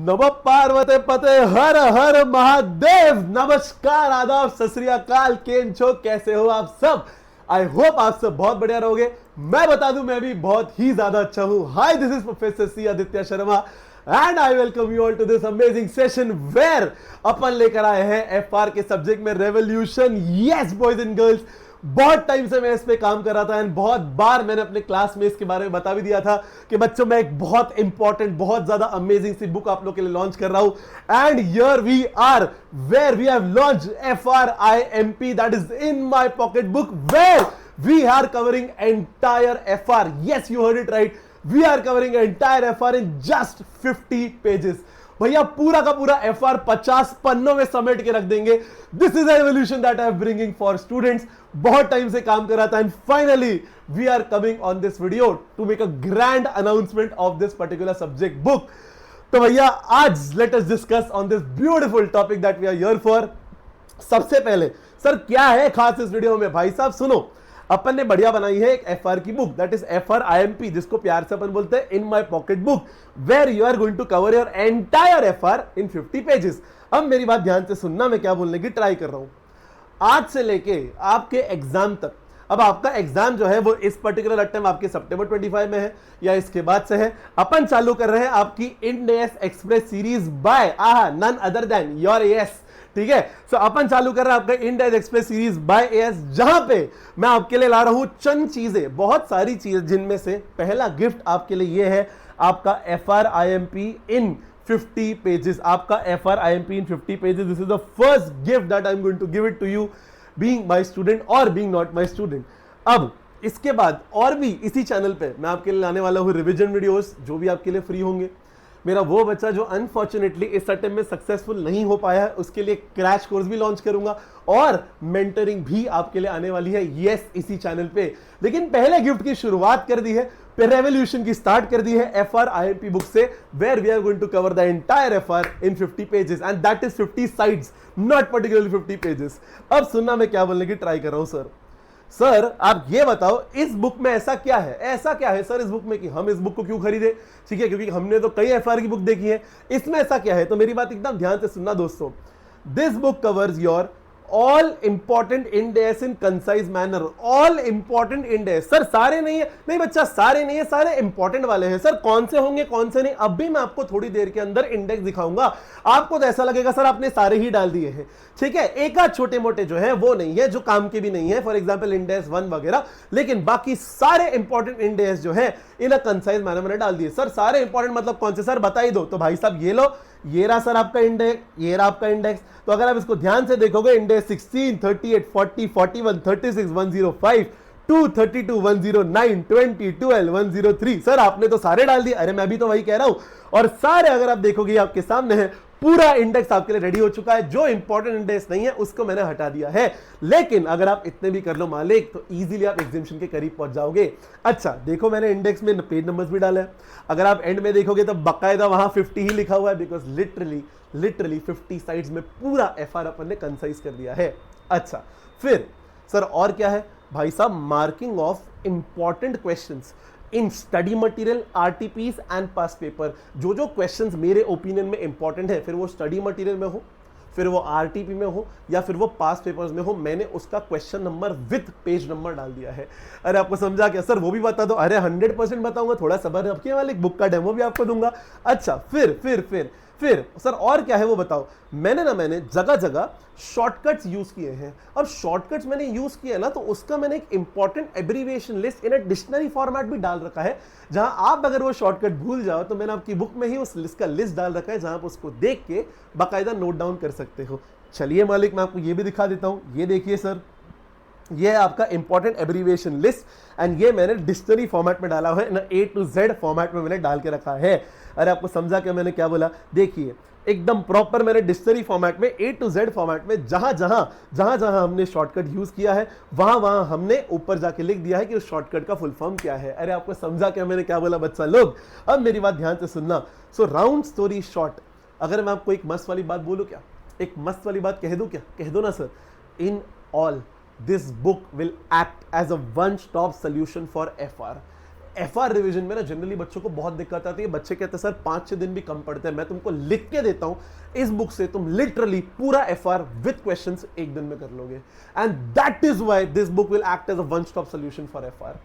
नमः पार्वते पते हर हर महादेव। नमस्कार, आदाब, सत श्री अकाल, केम छो, कैसे हो आप सब। आई होप आप सब बहुत बढ़िया रहोगे। मैं बता दूं, मैं भी बहुत ही ज्यादा अच्छा हूं। Hi, this is professor C Aditya Sharma and I welcome you all to this amazing session where अपन लेकर आए हैं एफआर के सब्जेक्ट में revolution. Yes boys and girls, बहुत टाइम से मैं इस पे काम कर रहा था एंड बहुत बार मैंने अपने क्लास में इसके बारे में बता भी दिया था कि बच्चों मैं एक बहुत इंपॉर्टेंट, बहुत ज्यादा अमेजिंग सी बुक आप लोग के लिए लॉन्च कर रहा हूं। And here we are where we have launched FRIMP, that is in my pocket book, where we are covering entire FR। Yes, you heard it right, we are covering entire FR in just 50 pages. भैया पूरा का पूरा FR 50 पन्नों में समेट के रख देंगे। This is evolution that I am bringing for students. बहुत टाइम से काम कर रहा था and finally we are coming on this video to make a grand announcement of this particular subject book. तो भैया आज let us discuss on this beautiful topic that we are here for. सबसे पहले सर क्या है खास इस video में, भाई साहब सुनो। अपन ने बढ़िया बनाई है एक FR की बुक, दैट इज FRIMP, जिसको प्यार से अपन बोलते हैं in my pocket book, where you are going to cover your entire FR in 50 pages. अब मेरी बात ध्यान से सुनना, मैं क्या बोलने की ट्राई कर रहा हूं। आज से लेके आपके एग्जाम तक, अब आपका एग्जाम जो है वो इस पर्टिकुलर अटेम्प्ट आपके सितंबर 25 में है या इसके बाद से है, अपन चालू कर रहे हैं आपकी Ind AS express series by none other than your AS. ठीक है, सो अपन चालू कर रहे हैं आपका Ind AS express series by AS, जहां पे मैं आपके लिए ला रहा हूं चंद चीजें, बहुत सारी चीजें, जिनमें से पहला गिफ्ट आपके लिए ये है आपका FRIMP इन 50 पेजेस। आपका FRIMP in 50 pages, this is the first gift that I am going to give it to you, being my student और बीइंग नॉट माय स्टूडेंट। अब इसके बाद और भी इसी चैनल पे मैं आपके लिए लाने वाला हूं रिवीजन वीडियोस, जो भी आपके लिए फ्री होंगे। मेरा वो बच्चा जो अनफॉर्चुनेटली इस अटेम्प्ट में सक्सेसफुल नहीं हो पाया है, उसके लिए क्रैश कोर्स भी लॉन्च करूंगा और मेंटरिंग भी आपके लिए आने वाली है, यस, इसी चैनल पे। लेकिन पहले गिफ्ट की शुरुआत कर दी है, रेवोल्यूशन की स्टार्ट कर दी है FRIMP बुक से, where we are going to cover the entire FR in 50 pages and that is 50 sides, not particularly 50 pages. अब सुनना मैं क्या बोलने की ट्राई कर रहा हूं। सर आप ये बताओ, इस बुक में ऐसा क्या है, ऐसा क्या है सर इस बुक में कि हम इस बुक को क्यों खरीदे। ठीक है, क्योंकि हमने तो कई FR की बुक देखी है, इसमें ऐसा क्या है। तो मेरी बात एकदम ध्यान से सुनना दोस्तों। This book covers your all important end S in concise manner. All important end S, sir सारे नहीं है, नहीं बच्चा सारे नहीं है, सारे इंपॉर्टेंट वाले हैं। सर कौन से होंगे कौन से नहीं, अब भी मैं आपको थोड़ी देर के अंदर इंडेक्स दिखाऊंगा। आपको तो ऐसा लगेगा सर आपने सारे ही डाल दिए हैं। ठीक है, एक आध छोटे मोटे जो है वो नहीं है, जो काम के भी नहीं है, फॉर एग्जाम्पल इंडेस 1 वगैरह, लेकिन बाकी सारे इंपॉर्टेंट इंडेस जो है इन अ कंसाइज मैनर मैंने डाल दिए। सर सारे इंपॉर्टेंट मतलब कौन से, सर बता ही दो। तो भाई साहब ये लो, ये रहा सर आपका इंडेक्स, ये रहा आपका इंडेक्स। तो अगर आप इसको ध्यान से देखोगे, इंडेक्स 16, 38, 40, 41, 36, 105, 2, 32, 109, 20, 12, 103। सर आपने तो सारे डाल दिए। अरे मैं भी तो वही कह रहा हूं। और सारे अगर आप देखोगे आपके सामने है, पूरा इंडेक्स आपके लिए रेडी हो चुका है। जो इंपॉर्टेंट इंडेक्स नहीं है उसको मैंने हटा दिया है। लेकिन अगर आप इतने भी कर लो मालिक, तो इजीली आप एग्जामिनेशन के करीब पहुंच जाओगे। अच्छा देखो, मैंने इंडेक्स में पेज नंबर्स भी डाले हैं। अगर आप एंड में देखोगे तो बकायदा वहां 50 ही लिखा हुआ है, बिकॉज लिटरली 50 साइड्स में पूरा FR अपन ने कंसाइज कर दिया है। अच्छा फिर सर और क्या है भाई साहब, marking of important questions in study material, RTPs and pass paper. जो जो क्वेश्चंस मेरे ओपिनियन में इंपॉर्टेंट है, फिर वो स्टडी मटेरियल में हो, फिर वो RTP में हो, या फिर वो पास पेपर्स में हो, मैंने उसका question number with page number डाल दिया है। अरे आपको समझा क्या सर, वो भी बता दो। अरे 100% बताऊंगा, थोड़ा सबर रखिए मालिक, बुक का डेमो भी आपको दूंगा। अच्छा फिर सर और क्या है वो बताओ। मैंने जगह जगह शॉर्टकट्स यूज किए हैं। अब शॉर्टकट्स मैंने यूज किए ना, तो उसका मैंने एक important abbreviation list in a dictionary format भी डाल रखा है, जहां आप अगर वो शॉर्टकट भूल जाओ तो मैंने आपकी बुक में ही उस लिस्ट का लिस्ट डाल रखा है, जहां आप उसको देख के बाकायदा नोट डाउन कर सकते हो। चलिए मालिक, मैं आपको ये भी दिखा देता हूं। ये देखिए सर, ये है आपका इंपॉर्टेंट एब्रीविएशन लिस्ट एंड ये मैंने डिक्शनरी फॉर्मेट में डाला हुआ है ना, A to Z फॉर्मेट में मैंने डाल के रखा है। अरे आपको समझा क्या मैंने क्या बोला, देखिए एकदम प्रॉपर मैंने डिक्शनरी फॉर्मेट में A to Z फॉर्मेट में जहां जहां हमने शॉर्टकट यूज किया है, वहां हमने ऊपर जाके लिख दिया है कि उस शॉर्टकट का फुल फॉर्म क्या है। अरे आपको समझा क्या मैंने क्या बोला बच्चा लोग। अब मेरी बात ध्यान से सुनना। सो राउंड स्टोरी शॉर्ट, अगर मैं आपको एक मस्त वाली बात बोलूं, क्या एक मस्त वाली बात कह दूं, क्या कह दो ना sir, in all this book will act as a one stop solution for FR. FR revision में ना जनरली बच्चों को बहुत दिक्कत आती है। बच्चे कहते हैं सर 5-6 दिन भी कम पड़ते हैं, मैं तुमको लिख के देता हूं, इस बुक से तुम लिटरली पूरा एफआर विद क्वेश्चंस एक दिन में कर लोगे। And that is why this book will act as a one stop solution for FR.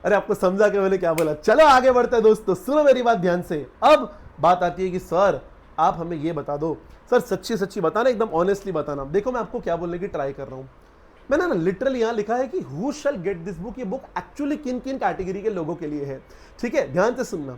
अरे आपको समझा के मैंने क्या बोला? चलो आगे बढ़ते हैं दोस्तों, सुनो मेरी बात ध्यान से। अब बात आती है कि सर आप हमें ये बता दो, सर सच्ची सच्ची बताना, एकदम ऑनेस्टली बताना। देखो मैं आपको क्या बोलने की ट्राई कर रहा हूं, मैंने ना लिटरली यहां लिखा है कि who shell get this book. ये बुक एक्चुअली किन किन कैटेगरी के लोगों के लिए है, ठीक है? ध्यान से सुनना।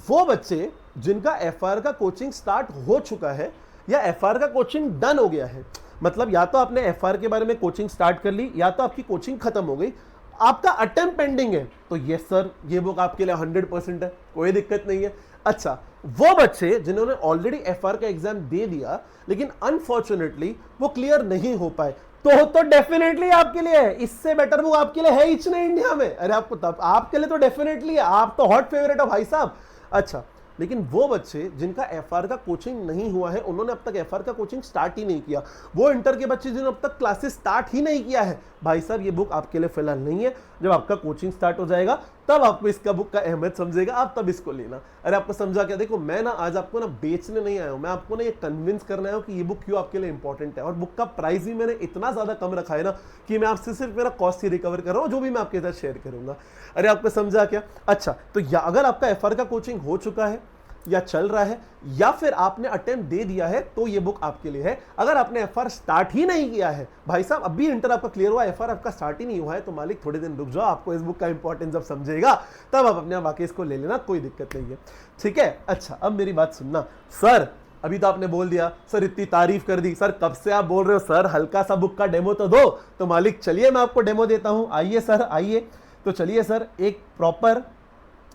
वो बच्चे जिनका एफआर का कोचिंग स्टार्ट हो चुका है या एफआर का कोचिंग डन हो गया है, मतलब या तो आपने एफआर के बारे में कोचिंग स्टार्ट कर ली या तो आपकी कोचिंग खत्म हो गई, आपका अटेम्प्ट पेंडिंग है, तो यस सर ये बुक आपके लिए 100% है, कोई दिक्कत नहीं है। अच्छा, वो बच्चे जिन्होंने ऑलरेडी एफआर का एग्जाम दे दिया लेकिन अनफॉर्चुनेटली वो क्लियर नहीं हो पाए, तो डेफिनेटली आपके लिए है, इससे बेटर बुक आपके लिए है ही नहीं इंडिया में। अरे आपको तब आपके लिए तो डेफिनेटली है, आप तो हॉट फेवरेट हो भाई साहब। अच्छा, लेकिन वो बच्चे जिनका एफआर का कोचिंग नहीं हुआ है, उन्होंने अब तक एफआर का कोचिंग स्टार्ट ही नहीं किया, वो इंटर के बच्चे जिन्होंने अब तक क्लासेस स्टार्ट ही नहीं किया है, भाई साहब ये बुक आपके लिए फिलहाल नहीं है। जब आपका कोचिंग स्टार्ट हो जाएगा तब आपको इसका बुक का अहमियत समझेगा, आप तब इसको लेना। अरे आपको समझा क्या? देखो मैं ना आज आपको ना बेचने नहीं आया हूं, मैं आपको ना ये कन्विंस करना है कि ये बुक क्यों आपके लिए इंपॉर्टेंट है। और बुक का प्राइस भी मैंने इतना ज्यादा कम रखा है ना कि मैं आपसे सिर्फ मेरा कॉस्ट ही रिकवर कर रहा हूं, जो भी मैं आपके साथ शेयर करूंगा। अरे आपको समझा क्या? अच्छा, तो अगर आपका एफआर का कोचिंग हो चुका है या चल रहा है या फिर आपने अटेम्प्ट दे दिया है, तो ये बुक आपके लिए है। अगर आपने एफआर स्टार्ट ही नहीं किया है, भाई साहब अभी इंटर आपका क्लियर हुआ, एफआर आपका स्टार्ट ही नहीं हुआ है, तो मालिक थोड़े दिन रुक जाओ, आपको इस बुक का इंपॉर्टेंस जब समझेगा तब आप अपने वाकई इसको ले लेना, कोई दिक्कत नहीं है, ठीक है? अच्छा, अब मेरी बात सुनना। सर अभी तो आपने बोल दिया, सर इतनी तारीफ कर दी, सर कब से आप बोल रहे हो सर हल्का सा बुक का डेमो तो दो, तो मालिक चलिए मैं आपको डेमो देता हूं, आइए सर आइए। तो चलिए सर, एक प्रॉपर,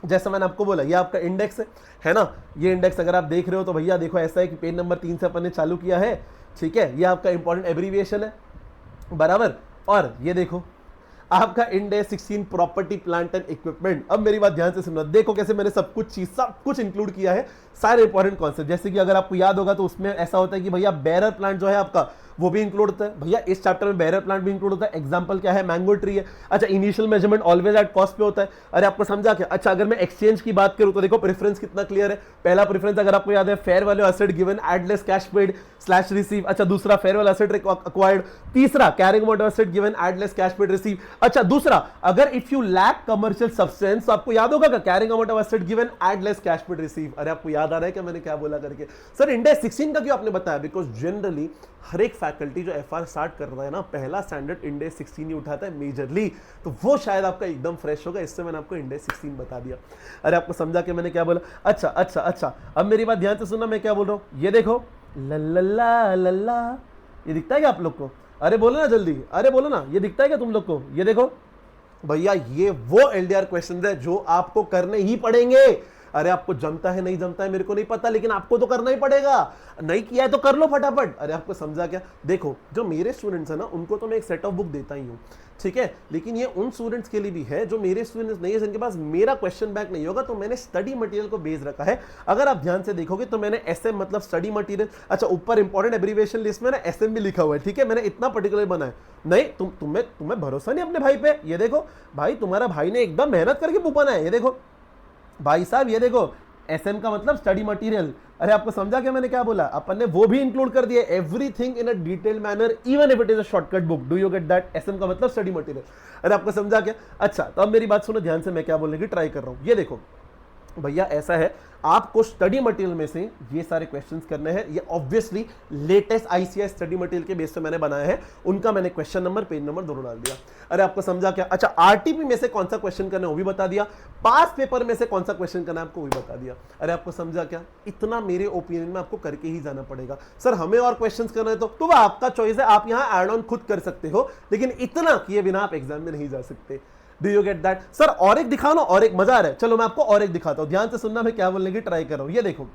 जैसा मैंने आपको बोला, ये आपका इंडेक्स है ना, ये इंडेक्स अगर आप देख रहे हो तो भैया देखो ऐसा है कि पेज नंबर 3 से अपन ने चालू किया है, ठीक है? ये आपका इंपॉर्टेंट एब्रीविएशन है, बराबर। और ये देखो आपका index 16 property plant and equipment. अब मेरी बात ध्यान से सुनना, देखो कैसे मैंने सब कुछ इंक्लूड किया है, सारे इंपॉर्टेंट कॉन्सेप्ट। जैसे कि अगर आपको याद होगा तो उसमें ऐसा होता है कि भैया बैरर प्लांट जो है आपका वो भी इंक्लूड होता है, भैया इस चैप्टर में बैरर प्लांट भी इंक्लूड होता है। एग्जांपल क्या है? मैंगो ट्री है। अच्छा, initial measurement always at cost पे होता है। अरे आपको समझा क्या? अच्छा, अगर मैं एक्सचेंज की बात करूं तो देखो प्रेफरेंस कितना क्लियर है। पहला प्रेफरेंस अगर आपको याद है, fair value asset given at less cash paid slash receive. अच्छा, दूसरा फेयर वैल्यू एसेट एक्वायर्ड। तीसरा carrying amount of asset given at less cash paid receive. अच्छा, दूसरा अगर if you lack commercial substance, तो आपको याद होगा क्या? Carrying amount of asset given at less cash paid receive. अरे आपको याद आ रहा है क्या मैंने क्या बोला करके? सर इंडेक्स 16 का क्यों आपने बताया? बिकॉज जनरली हर एक फैकल्टी जो एफआर स्टार्ट कर रहा है ना, पहला स्टैंडर्ड इंडेक्स 16 ही उठाता है मेजरली, तो वो शायद आपका एकदम फ्रेश होगा, इससे मैंने आपको इंडेक्स 16 बता दिया। अरे आपको समझा कि मैंने क्या बोला? अच्छा अच्छा अच्छा, अब मेरी बात ध्यान से सुनना, मैं क्या बोल रहा हूं, ये देखो लल्ला लल्ला, ये दिखता है क्या आप लोग को? अरे बोलो ना जल्दी, अरे बोलो ना, ये दिखता है क्या तुम लोग को? ये देखो भैया, ये वो एलडीआर क्वेश्चन है जो आपको करने ही पड़ेंगे। अरे आपको जमता है नहीं जमता है मेरे को नहीं पता, लेकिन आपको तो करना ही पड़ेगा, नहीं किया है तो कर लो फटाफट। अरे आपको समझा क्या? देखो जो मेरे स्टूडेंट्स है ना, उनको तो मैं एक सेट ऑफ बुक देता ही हूं, ठीक है? लेकिन ये उन स्टूडेंट्स के लिए भी है जो मेरे स्टूडेंट्स नहीं है, जिनके पास मेरा क्वेश्चन बैंक नहीं होगा, तो मैंने स्टडी मटेरियल को बेस रखा है। अगर आप ध्यान से देखोगे तो मैंने एसएम मतलब स्टडी मटेरियल, अच्छा ऊपर इंपॉर्टेंट एब्रीविएशन लिस्ट में ना एसएम भी लिखा हुआ है, ठीक है? मैंने इतना पर्टिकुलर बनाया नहीं, तुम्हें भरोसा नहीं अपने भाई पे? ये देखो भाई, तुम्हारा भाई ने एकदम मेहनत करके बुक बनाया है, ये देखो भाई साहब, ये देखो एसएम का मतलब स्टडी मटेरियल। अरे आपको समझा क्या मैंने क्या बोला? अपन ने वो भी इंक्लूड कर दिया, everything in a detail manner even if it is a shortcut book, do you get that? SM का मतलब स्टडी मटेरियल। अरे आपको समझा क्या? अच्छा, तो अब मेरी बात सुनो ध्यान से, मैं क्या बोलने की ट्राई कर रहा हूं। ये देखो भैया, ऐसा है, आपको स्टडी मटेरियल में से ये सारे क्वेश्चंस करने हैं। ये obviously latest ICS study material के बेस पे मैंने बनाया है, उनका मैंने क्वेश्चन नंबर पेज नंबर दोनों डाल दिया। अरे आपको समझा क्या? अच्छा, आरटीपी में से कौन सा क्वेश्चन करना है वो भी बता दिया, पास पेपर में से कौन सा क्वेश्चन करना है आपको वो भी बता दिया। अरे आपको समझा क्या? इतना मेरे ओपिनियन में आपको करके ही जाना पड़ेगा। सर हमें और क्वेश्चन करना है तो वो आपका चॉइस है, आप यहाँ एड ऑन खुद कर सकते हो, लेकिन इतना किए बिना आप एग्जाम में नहीं जा सकते। Do you get that? Sir और एक दिखाओ ना, और एक मजा आ रहा है, चलो मैं आपको और एक दिखाता हूं, ध्यान से सुनना मैं क्या बोलने की ट्राई कर रहा हूं। ये देखो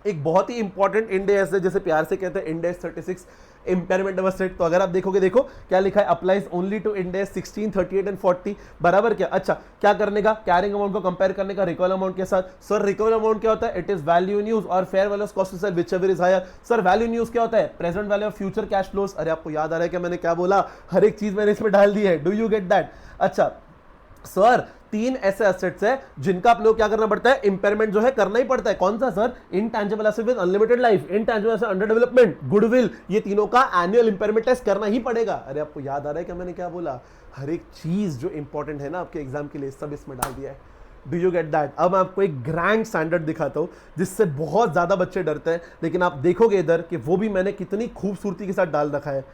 एक बहुत ही इंपॉर्टेंट इंडेक्स है, जैसे प्यार से कहते हैं इंडेक्स 36 इंपेयरमेंट ऑफ एसेट। तो अगर आप देखोगे, देखो क्या लिखा है, applies only to index 16, 38 and 40, बराबर क्या? अच्छा, क्या करने का? कैरिंग अमाउंट को कंपेयर करने का रिकॉल अमाउंट के साथ। सर रिकॉल अमाउंट क्या होता है? It is value in use और fair value of cost to sell whichever is higher. Sir value in use क्या होता है? Present value of future cash flows. अरे आपको याद आ रहा है कि मैंने क्या बोला? हर एक चीज मैंने इसमें डाल दी है, डू यू गेट दैट? अच्छा, सर 3 ऐसे एसेट्स है जिनका आप लोग क्या करना पड़ता है, इंपेयरमेंट जो है करना ही पड़ता है। कौन सा sir? Intangible asset with unlimited life, intangible asset under development, goodwill, ये तीनों का एनुअल इंपेयरमेंट टेस्ट करना ही पड़ेगा। अरे आपको याद आ रहा है क्या मैंने क्या बोला? हर एक चीज जो इंपॉर्टेंट है ना आपके एग्जाम के लिए, सब इसमें डाल दिया है। Do you get that? अब मैं आपको एक ग्रैंड स्टैंडर्ड दिखाता हूं जिससे बहुत ज्यादा बच्चे डरते हैं, लेकिन आप देखोगे इधर कि वो भी मैंने कितनी खूबसूरती के साथ डाल रखा है।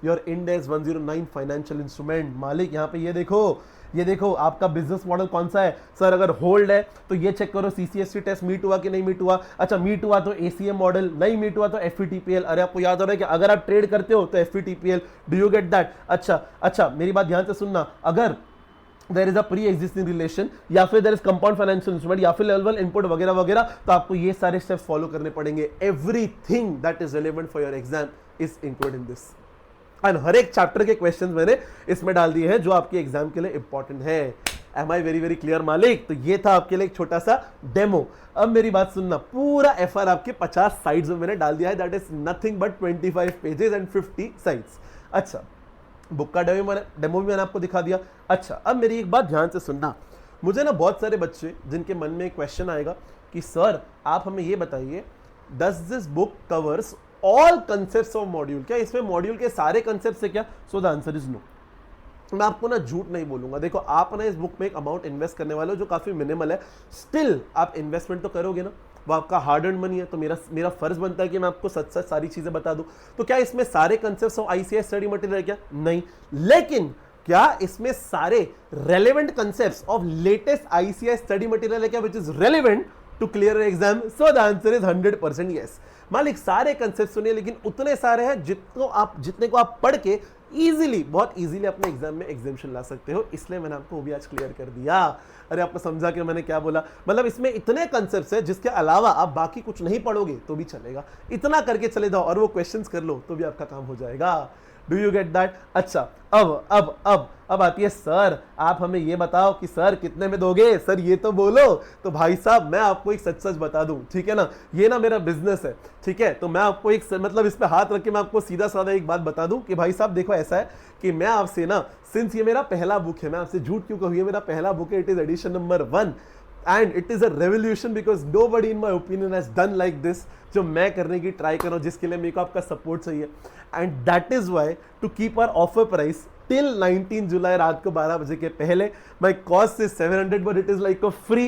Your Ind is 109 financial instrument. मालिक यहाँ पे ये देखो आपका बिजनेस मॉडल कौन सा है सर? अगर होल्ड है तो ये चेक करो सीसीएसटी टेस्ट मीट हुआ कि नहीं मीट हुआ। अच्छा मीट हुआ तो एसीएम मॉडल, नहीं मीट हुआ तो एफईटीपीएल। अरे आपको याद हो रहा है कि अगर आप ट्रेड करते हो तो FETPL. Do you get that? अच्छा मेरी बात ध्यान से सुनना, अगर there is a pre existing relation या फिर there is compound financial instrument या फिर लेवल 1 इनपुट वगैरह वगैरह, तो आपको ये सारे स्टेप्स फॉलो करने पड़ेंगे। Everything that is relevant for your exam is included in this, and हर एक चैप्टर के क्वेश्चंस मैंने इसमें डाल दिए हैं जो आपके एग्जाम के लिए इंपॉर्टेंट है। Am I very very clear मालिक? तो ये था आपके लिए एक छोटा सा डेमो। अब मेरी बात सुनना, पूरा एफआर आपके 50 साइड्स में मैंने डाल दिया है, that is nothing but 25 pages and 50 sides. अच्छा बुक का डेमो भी मैंने आपको दिखा दिया। अच्छा अब मेरी एक बात ध्यान से सुनना, मुझे ना बहुत सारे बच्चे जिनके मन में एक क्वेश्चन आएगा कि सर आप हमें ये बताइए, does this book covers all concepts of module? क्या इसमें मॉड्यूल के सारे कंसेप्ट्स है क्या? So the answer is no. मैं आपको ना झूठ नहीं बोलूंगा। देखो आप ना इस बुक में एक अमाउंट इन्वेस्ट करने वाले हो जो काफी मिनिमल है, स्टिल आप इन्वेस्टमेंट तो करोगे ना, वो आपका हार्ड अर्न मनी है, तो मेरा फर्ज बनता है कि मैं आपको सच सारी चीजें बता दूं। तो क्या इसमें सारे concepts of ICS study material है क्या? नहीं। लेकिन क्या इसमें सारे relevant concepts of latest ICS study material है क्या, which is relevant to clear exam? So the answer is 100% yes. मालिक सारे कंसेप्ट सुनिए, लेकिन उतने सारे हैं जितने को आप पढ़ के बहुत इजीली अपने एग्जाम में एग्जामिशन ला सकते हो, इसलिए मैंने आपको वो भी आज क्लियर कर दिया। अरे आपको समझा कि मैंने क्या बोला? मतलब इसमें इतने कंसेप्ट्स हैं जिसके अलावा आप बाकी कुछ नहीं पढ़ोगे तो भी चलेगा, इतना करके चले जाओ और वो क्वेश्चंस कर लो तो भी आपका काम हो जाएगा। Do you get that? अच्छा अब आती है सर आप हमें ये बताओ कि सर कितने में दोगे? सर ये तो बोलो। तो भाई साहब मैं आपको एक सच बता दूं, ठीक है ना, ये ना मेरा बिजनेस है, ठीक है, तो मैं आपको एक मतलब इस पे हाथ रख के मैं आपको सीधा साधा एक बात बता दूं कि भाई साहब देखो ऐसा है कि मैं आपसे ना, सिंस ये मेरा पहला बुक है, मैं आपसे झूठ क्यों कहूं, ये मेरा पहला बुक है, it is edition number 1 and it is a revolution because nobody in my opinion has done like this, जो मैं करने की ट्राई कर रहा हूं, जिसके लिए मेरे को आपका सपोर्ट चाहिए। And that is why to keep our offer price till 19 July रात को 12 बजे के पहले, my cost is 700 but it is like a free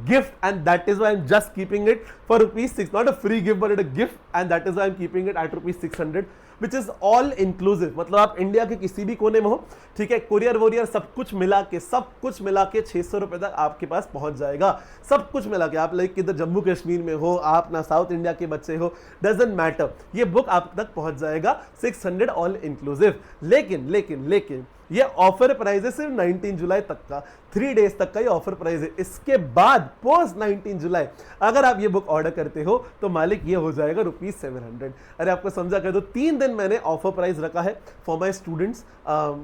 gift and that is why I am just keeping it for ₹6, not a free gift but it a gift, and that is why I am keeping it at ₹600 which is all inclusive. मतलब आप India के किसी भी कोने में हो, ठीक है, कुरियर वोरियर सब कुछ मिला के 600 रुपए तक आपके पास पहुंच जाएगा। सब कुछ मिला के, आप लाइक किधर जम्मू कश्मीर में हो, आप ना साउथ इंडिया के बच्चे हो, डजंट मैटर, ये बुक आप तक पहुंच जाएगा 600 ऑल इंक्लूसिव। लेकिन ये ऑफर प्राइस है सिर्फ 19 जुलाई तक का, 3 डेज तक का ये ऑफर प्राइस है। इसके बाद पोस्ट 19 जुलाई अगर आप ये बुक ऑर्डर करते हो तो मालिक ये हो जाएगा ₹700। अरे आपको समझा कर दो, 3 दिन मैंने ऑफर प्राइस रखा है for my students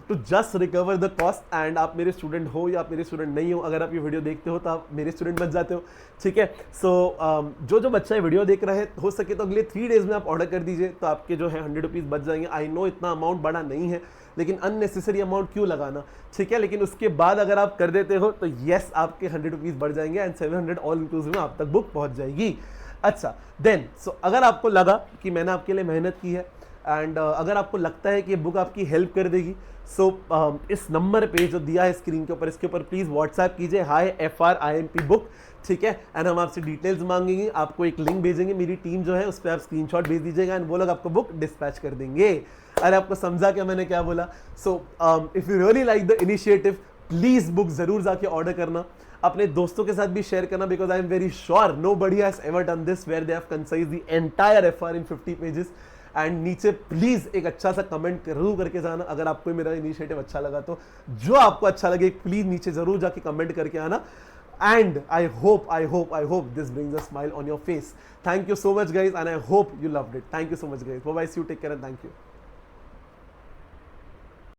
to just recover the cost. And आप मेरे स्टूडेंट हो या आप मेरे स्टूडेंट नहीं हो, अगर आप ये वीडियो देखते हो तो आप मेरे स्टूडेंट बन जाते हो, ठीक है। सो जो बच्चा ये वीडियो देख रहा है, हो सके तो अगले 3 डेज में आप ऑर्डर कर दीजिए, तो आपके जो है ₹100 बच जाएंगे। आई नो इतना अमाउंट बड़ा नहीं है, लेकिन अननेसेसरी अमाउंट क्यों लगाना, ठीक है। लेकिन उसके बाद अगर आप कर देते हो तो यस आपके ₹100 बढ़ जाएंगे एंड 700 ऑल इंक्लूसिव में आप तक बुक पहुंच जाएगी। अच्छा देन अगर आपको लगा कि मैंने आपके लिए मेहनत की है एंड अगर आपको लगता है कि ये बुक आपकी हेल्प कर देगी, इस नंबर पे जो दिया है स्क्रीन के ऊपर, इसके ऊपर प्लीज व्हाट्सएप कीजिए, हाय FRIMP बुक, ठीक है। एंड हम आपसे डिटेल्स मांगेंगे, आपको एक लिंक भेजेंगे, मेरी टीम जो है उस पर आप स्क्रीनशॉट भेज दीजिएगा एंड वो लोग आपको बुक डिस्पैच कर देंगे। अरे आपको समझा क्या मैंने क्या बोला? If you really like the initiative, please book जरूर जाके ऑर्डर करना, अपने दोस्तों के साथ भी शेयर करना, because I am very sure nobody has ever done this where they have concised the entire FR in 50 pages. And नीचे प्लीज एक अच्छा सा कमेंट जरूर करके जाना अगर आपको मेरा इनिशिएटिव अच्छा लगा तो। जो आपको अच्छा लगे प्लीज नीचे जरूर जाके कमेंट करके आना। And I hope this brings a smile on your face. Thank you so much guys and I hope you loved it. Thank you so much guys. Bye bye, see you, take care and thank you.